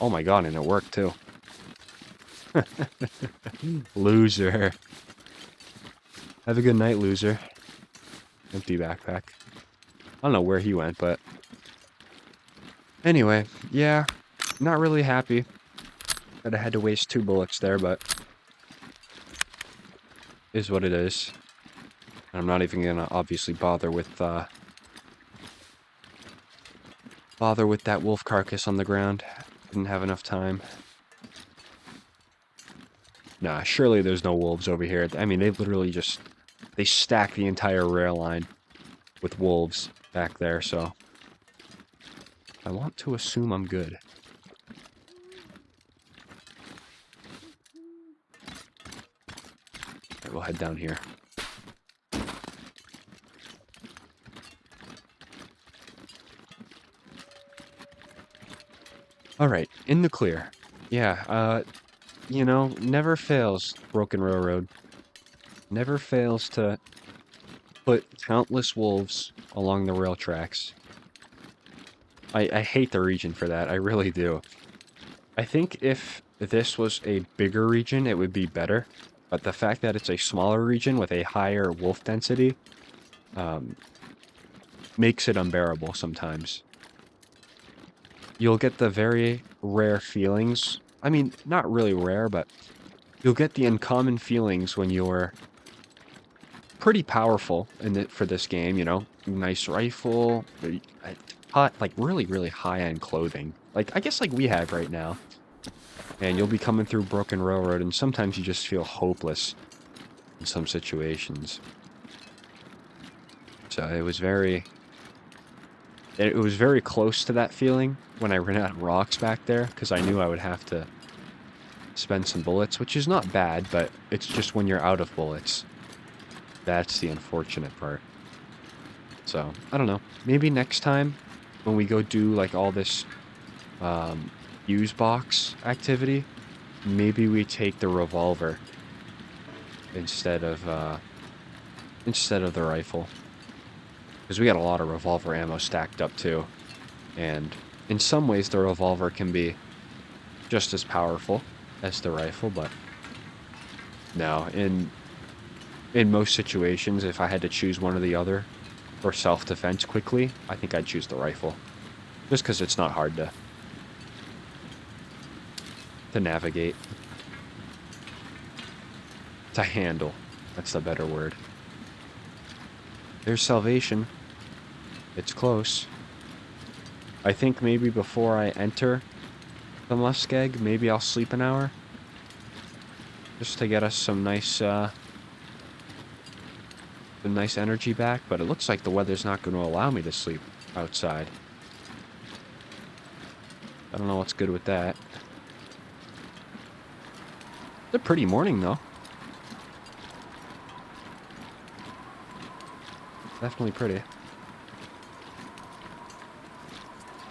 Oh my god, and it worked too. Loser. Have a good night, loser. Empty backpack. I don't know where he went, but... Anyway, yeah. Not really happy that I had to waste 2 bullets there, but... Is what it is. I'm not even gonna obviously bother with, bother with that wolf carcass on the ground. Didn't have enough time. Nah, surely there's no wolves over here. I mean, they literally just... They stack the entire rail line with wolves back there, so... I want to assume I'm good. Alright, we'll head down here. Alright, in the clear. Yeah, you know, never fails, Broken Railroad. Never fails to put countless wolves along the rail tracks. I hate the region for that, I really do. I think if this was a bigger region, it would be better. But the fact that it's a smaller region with a higher wolf density makes it unbearable sometimes. You'll get the very rare feelings. I mean, not really rare, but you'll get the uncommon feelings when you're pretty powerful for this game, you know? Nice rifle, like really, really high-end clothing. Like, I guess like we have right now. And you'll be coming through Broken Railroad, and sometimes you just feel hopeless in some situations. So it was very close to that feeling when I ran out of rocks back there, because I knew I would have to spend some bullets, which is not bad, but it's just when you're out of bullets. That's the unfortunate part. So, I don't know. Maybe next time, when we go do, like, all this fuse box activity, maybe we take the revolver instead of the rifle. Because we got a lot of revolver ammo stacked up, too. And in some ways, the revolver can be just as powerful as the rifle, but no, in most situations, if I had to choose one or the other for self-defense quickly, I think I'd choose the rifle. Just because it's not hard to navigate. To handle. That's the better word. There's salvation. It's close. I think maybe before I enter the Muskeg, maybe I'll sleep an hour. Just to get us some nice energy back, but it looks like the weather's not going to allow me to sleep outside. I don't know what's good with that. It's a pretty morning, though. Definitely pretty.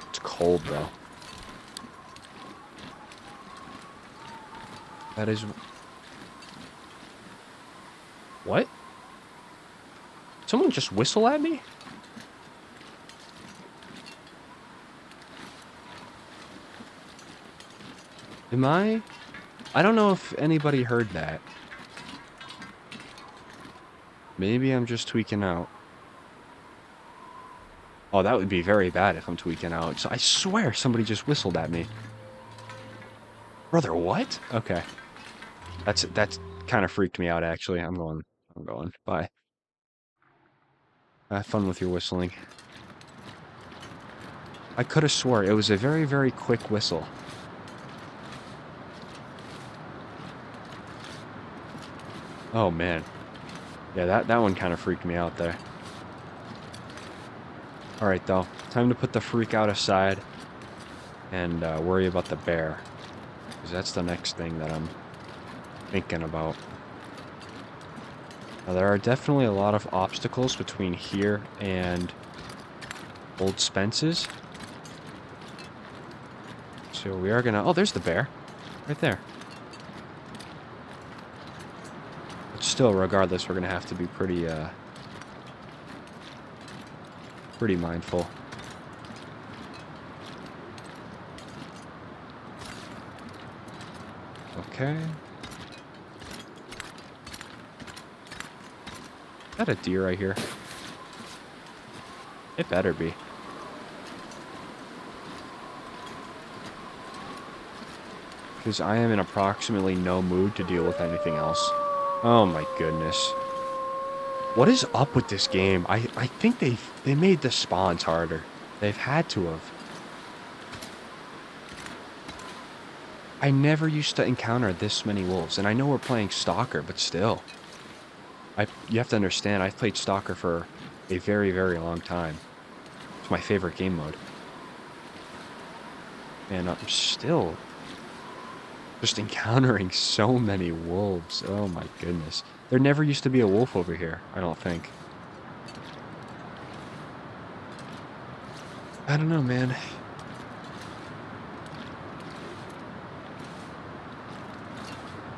It's cold, though. That is... What? Someone just whistle at me? Am I don't know if anybody heard that. Maybe I'm just tweaking out. Oh, that would be very bad if I'm tweaking out. So I swear somebody just whistled at me. Brother, what? Okay. That's kind of freaked me out, actually. I'm going. Bye. Have fun with your whistling. I could have swore it was a very, very quick whistle. Oh, man. Yeah, that one kind of freaked me out there. Alright, though. Time to put the freak out aside and worry about the bear. Because that's the next thing that I'm thinking about. Now, there are definitely a lot of obstacles between here and Old Spence's. So we are gonna... Oh, there's the bear. Right there. But still, regardless, we're gonna have to be pretty mindful. Okay. Is that a deer right here? It better be. Because I am in approximately no mood to deal with anything else. Oh my goodness. What is up with this game? I think they made the spawns harder. They've had to have. I never used to encounter this many wolves, and I know we're playing Stalker, but still. You have to understand, I've played Stalker for a very, very long time. It's my favorite game mode. And I'm still just encountering so many wolves. Oh my goodness. There never used to be a wolf over here, I don't think. I don't know, man.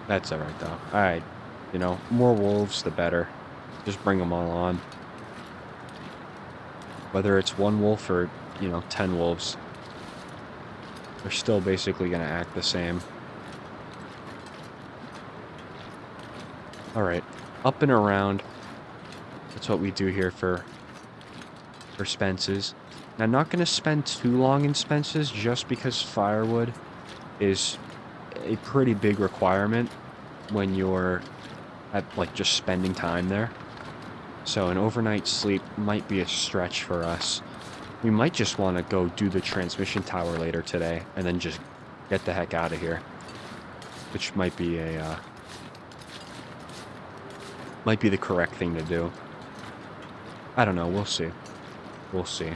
That's alright, though. Alright. You know, more wolves, the better. Just bring them all on. Whether it's one wolf or, 10 wolves, they're still basically going to act the same. Alright. Up and around. That's what we do here for Spence's. Now, I'm not going to spend too long in Spence's just because firewood is a pretty big requirement when you're at, like, just spending time there. So an overnight sleep might be a stretch for us. We might just want to go do the transmission tower later today and then just get the heck out of here. Which might be the correct thing to do. I don't know, we'll see. We'll see.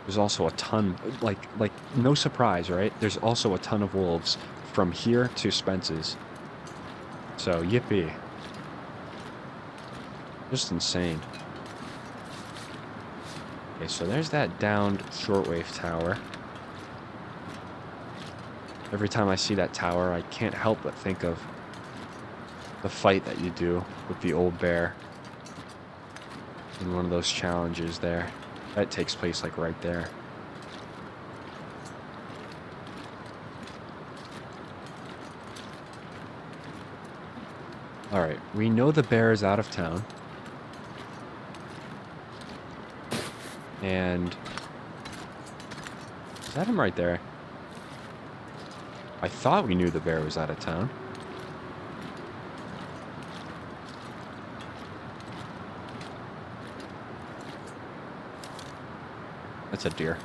There's also a ton, like, no surprise, right? There's also a ton of wolves from here to Spence's. So, yippee. Just insane. Okay, so there's that downed shortwave tower. Every time I see that tower, I can't help but think of the fight that you do with the old bear in one of those challenges there. That takes place, like, right there. Alright, we know the bear is out of town. And... is that him right there? I thought we knew the bear was out of town. That's a deer.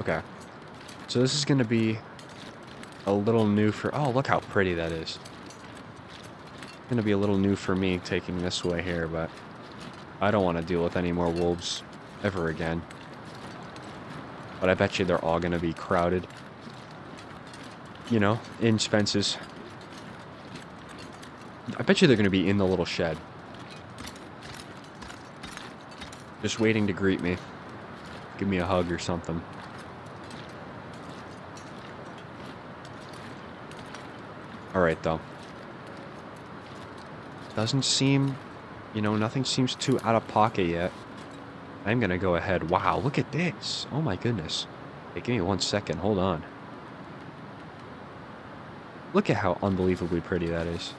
Okay. So this is going to be a little new for... oh, look how pretty that is. Going to be a little new for me taking this way here, but I don't want to deal with any more wolves ever again. But I bet you they're all going to be crowded, you know, in Spence's. I bet you they're going to be in the little shed. Just waiting to greet me. Give me a hug or something. Alright, though. Doesn't seem... you know, nothing seems too out of pocket yet. I'm gonna go ahead. Wow, look at this. Oh my goodness. Hey, give me 1 second. Hold on. Look at how unbelievably pretty that is.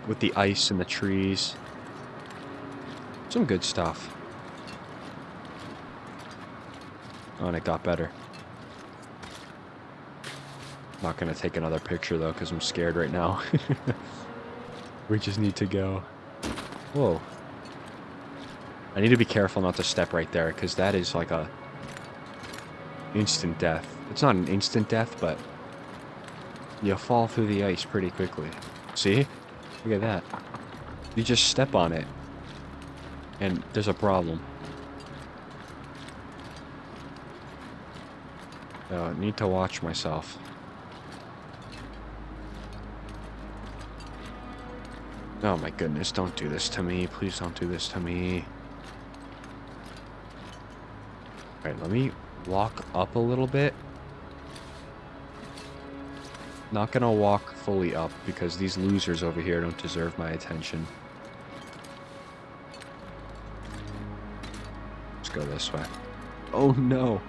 With the ice and the trees. Some good stuff. Oh, and it got better. Not gonna take another picture though, because I'm scared right now. We just need to go. Whoa. I need to be careful not to step right there, because that is like a instant death. It's not an instant death, but you fall through the ice pretty quickly. See? Look at that. You just step on it, and there's a problem. I need to watch myself. Oh my goodness, don't do this to me. Please don't do this to me. Alright, let me walk up a little bit. Not gonna walk fully up because these losers over here don't deserve my attention. Let's go this way. Oh no!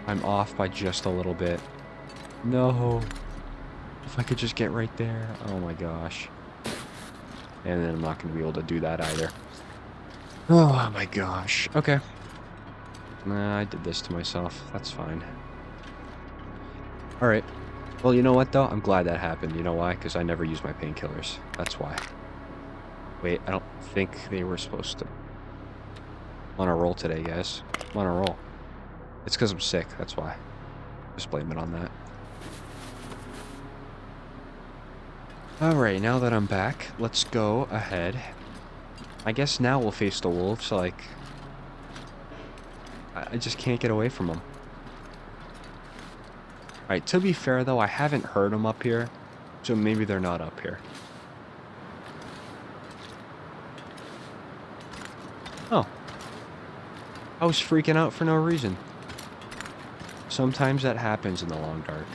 I'm off by just a little bit. No! If I could just get right there. Oh my gosh. And then I'm not going to be able to do that either. Oh my gosh. Okay. Nah, I did this to myself. That's fine. Alright. Well, you know what though? I'm glad that happened. You know why? Because I never use my painkillers. That's why. Wait, I don't think they were supposed to. I'm on a roll today, guys. I'm on a roll. It's because I'm sick, that's why. Just blame it on that. Alright, now that I'm back, let's go ahead. I guess now we'll face the wolves, like... I just can't get away from them. Alright, to be fair though, I haven't heard them up here, so maybe they're not up here. Oh. I was freaking out for no reason. Sometimes that happens in the long dark.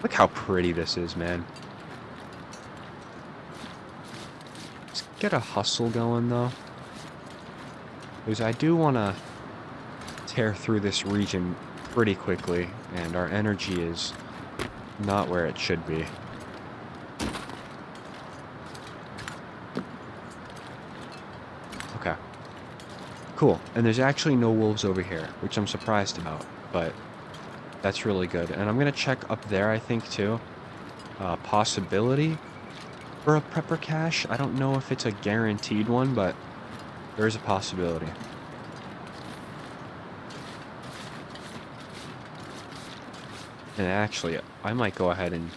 Look how pretty this is, man. Let's get a hustle going, though. Because I do want to tear through this region pretty quickly, and our energy is not where it should be. Okay. Cool. And there's actually no wolves over here, which I'm surprised about, but that's really good. And I'm going to check up there, I think, too. Possibility for a prepper cache. I don't know if it's a guaranteed one, but there is a possibility. And actually, I might go ahead and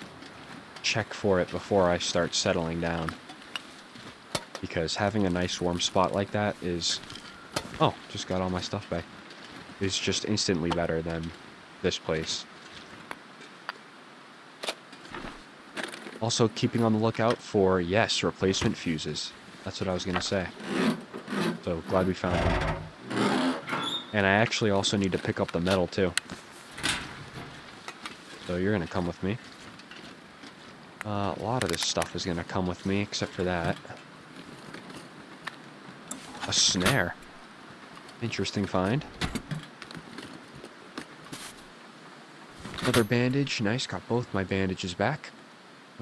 check for it before I start settling down. Because having a nice warm spot like that is... Oh, just got all my stuff back. Is just instantly better than this place. Also, keeping on the lookout for, yes, replacement fuses. That's what I was going to say. So, glad we found them. And I actually also need to pick up the metal, too. So, you're going to come with me. A lot of this stuff is going to come with me, except for that. A snare. Interesting find. Another bandage. Nice, got both my bandages back.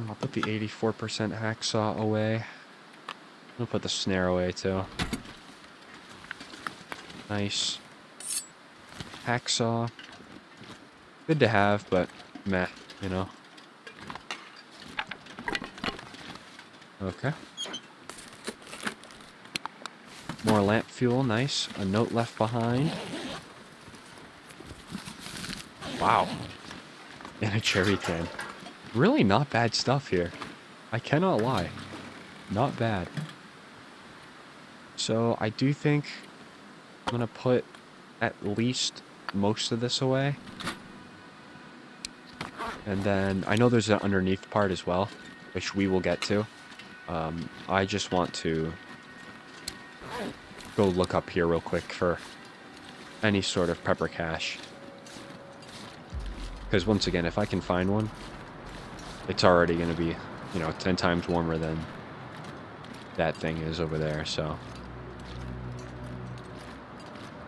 I'll put the 84% hacksaw away. I'll put the snare away, too. Nice. Hacksaw. Good to have, but meh, you know. Okay. More lamp fuel, nice. A note left behind. Wow. And a cherry can. Really not bad stuff here. I cannot lie. Not bad. So I do think I'm going to put at least most of this away. And then I know there's an underneath part as well, which we will get to. I just want to go look up here real quick for any sort of prepper cache. Because once again, if I can find one, it's already going to be, you know, 10 times warmer than that thing is over there, so.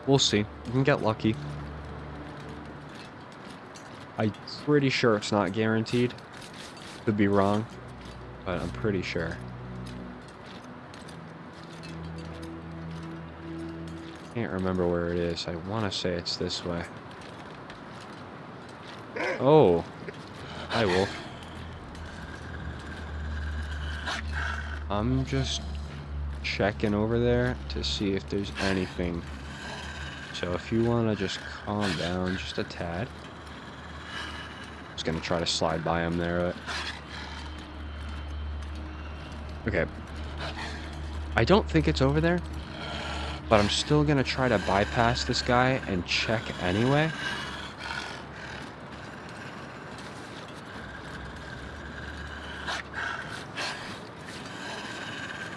We'll see. We can get lucky. I'm pretty sure it's not guaranteed. Could be wrong, but I'm pretty sure. Can't remember where it is. I want to say it's this way. Oh. Hi, wolf. I'm just checking over there to see if there's anything. So if you want to just calm down just a tad. I was going to try to slide by him there. Okay. I don't think it's over there. But I'm still going to try to bypass this guy and check anyway.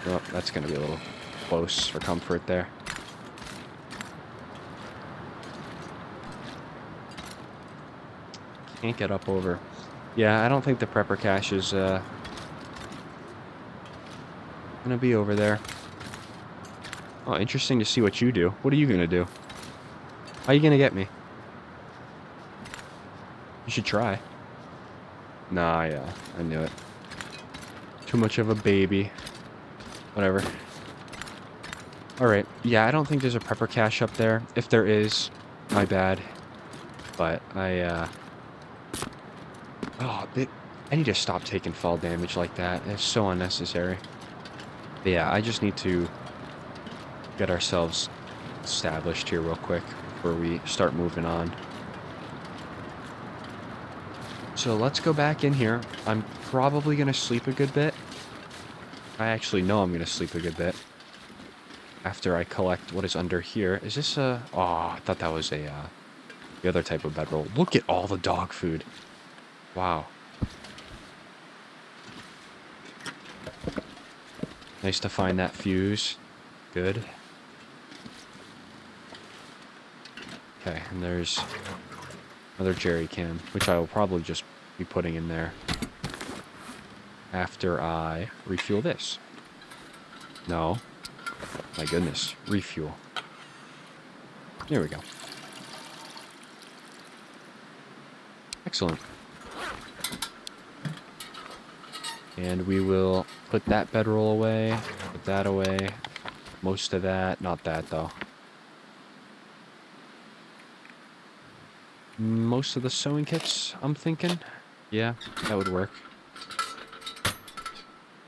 Oh, that's going to be a little close for comfort there. Can't get up over. Yeah, I don't think the prepper cache is going to be over there. Oh, interesting to see what you do. What are you going to do? How are you going to get me? You should try. Nah, yeah, I knew it. Too much of a baby. Whatever. Alright, yeah, I don't think there's a prepper cache up there. If there is, my bad. But I need to stop taking fall damage like that. It's so unnecessary. But yeah, I just need to get ourselves established here real quick before we start moving on. So let's go back in here. I'm probably going to sleep a good bit. I actually know I'm going to sleep a good bit after I collect what is under here. Is this a... Oh, I thought that was a the other type of bedroll. Look at all the dog food. Wow. Nice to find that fuse. Good. Okay, and there's another jerry can, which I will probably just be putting in there after I refuel this. No. My goodness. Refuel. There we go. Excellent. And we will put that bedroll away, put that away, most of that, not that though. Most of the sewing kits, I'm thinking. Yeah, that would work.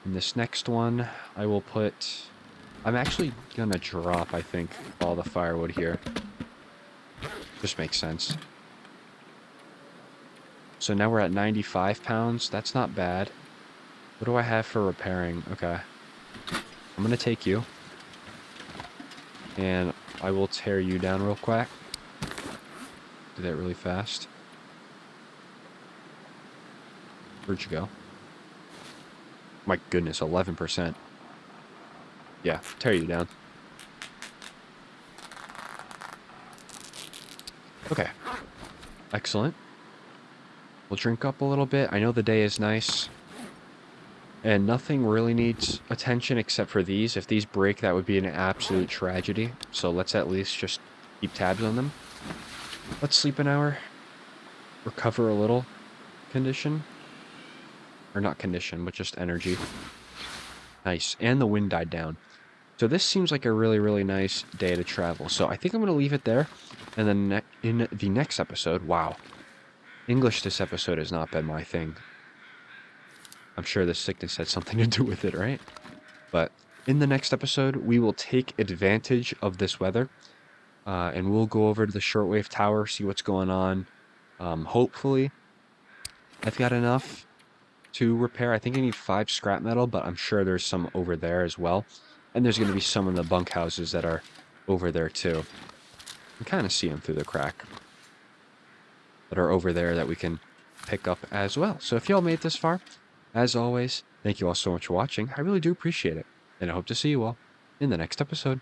And this next one, I will put... I'm actually gonna drop, I think, all the firewood here. Just makes sense. So now we're at 95 pounds. That's not bad. What do I have for repairing? Okay. I'm gonna take you. And I will tear you down real quick. Do that really fast. Where'd you go? My goodness, 11%. Yeah, tear you down. Okay. Excellent. We'll drink up a little bit. I know the day is nice. And nothing really needs attention except for these. If these break, that would be an absolute tragedy. So let's at least just keep tabs on them. Let's sleep an hour. Recover a little condition. Or not condition, but just energy. Nice. And the wind died down. So this seems like a really, really nice day to travel. So I think I'm going to leave it there. And then in the next episode, wow. English this episode has not been my thing. I'm sure this sickness had something to do with it, right? But in the next episode, we will take advantage of this weather. And we'll go over to the shortwave tower, see what's going on. Hopefully, I've got enough to repair. I think I need 5 scrap metal, but I'm sure there's some over there as well. And there's going to be some in the bunkhouses that are over there too. You can kind of see them through the crack. That are over there that we can pick up as well. So if y'all made it this far, as always, thank you all so much for watching. I really do appreciate it. And I hope to see you all in the next episode.